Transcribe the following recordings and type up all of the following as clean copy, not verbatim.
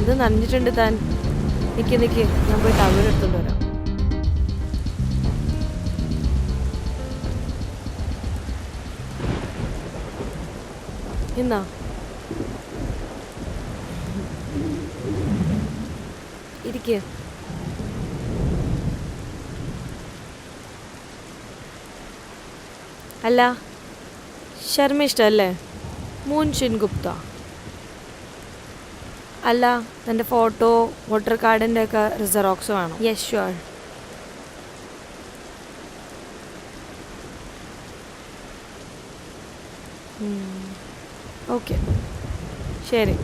ഇത് നനഞ്ഞിട്ടുണ്ട് താൻ. നിക്ക് ഞാൻ പോയി ടവൽ എടുത്തോണ്ട് വരാം. എന്നാ ഇരിക്ക്. അല്ല, ശർമ്മ ഇഷ്ടമല്ലേ? മൂൻഷിൻ ഗുപ്ത. അല്ല, എൻ്റെ ഫോട്ടോ വോട്ടർ കാർഡിൻ്റെ ഒക്കെ റിസറോക്സ് വേണം. Yes sure. ഓക്കെ, ശരി.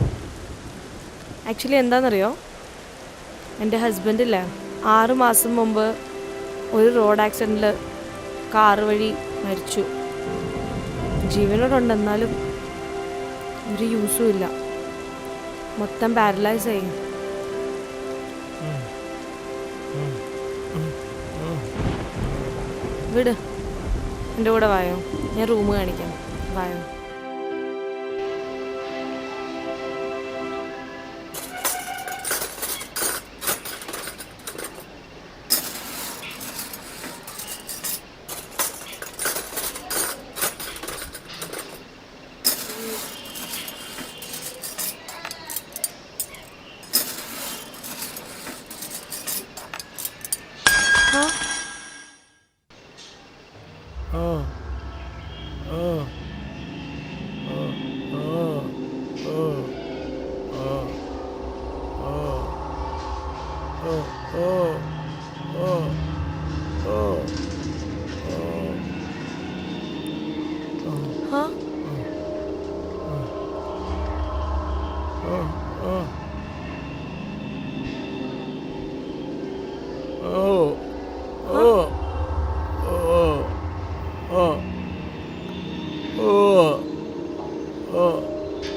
ആക്ച്വലി എന്താണെന്നറിയോ, എൻ്റെ ഹസ്ബൻഡില്ലേ 6 മാസം മുമ്പ് ഒരു റോഡ് ആക്സിഡൻറ്റിൽ കാറ് വഴി മരിച്ചു. ജീവനോടുണ്ട്, എന്നാലും ഒരു യൂസും ഇല്ല. മൊത്തം പാരലൈസ് ആയി. വിട്, എൻ്റെ കൂടെ വായോ, ഞാൻ റൂം കാണിക്കാം. വായോ.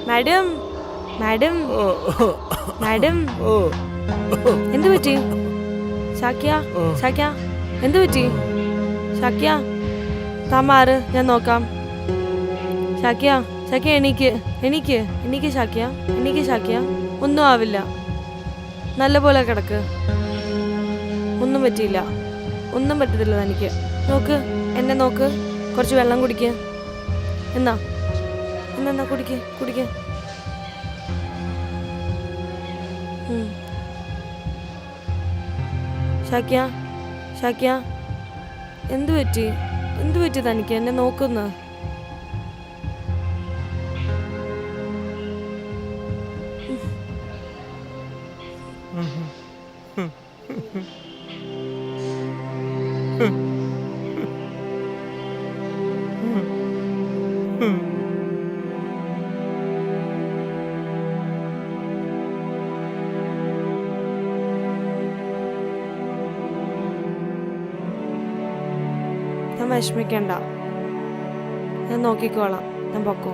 മാഡം, മാഡം, മാഡം, എന്ത് പറ്റി? ഷാക്കിയ, ഷാക്കിയ, എന്ത് പറ്റി? ഷാക്കിയ, താമാറ്, ഞാൻ നോക്കാം. ഷാക്കിയ, ഷാക്കിയ, എണീക്ക്, എണീക്ക്, എണീക്ക് ഷാക്കിയ, എണീക്ക് ഷാക്കിയ. ഒന്നും ആവില്ല, നല്ല പോലെ കിടക്ക്. ഒന്നും പറ്റിയില്ല, ഒന്നും പറ്റത്തില്ല തനിക്ക്. നോക്ക്, എന്നെ നോക്ക്, കുറച്ച് വെള്ളം കുടിക്ക്. എന്നാ എന്നാ കുടിക്ക്, കുടിക്ക്. ഷാക്കിയ, ഷാക്കിയ, എന്തു പറ്റി? എന്തു പറ്റി തനിക്ക്? എന്നെ നോക്കുന്ന. ഞാൻ വിഷമിക്കണ്ട, ഞാൻ നോക്കിക്കോളാം, ഞാൻ പൊക്കോ.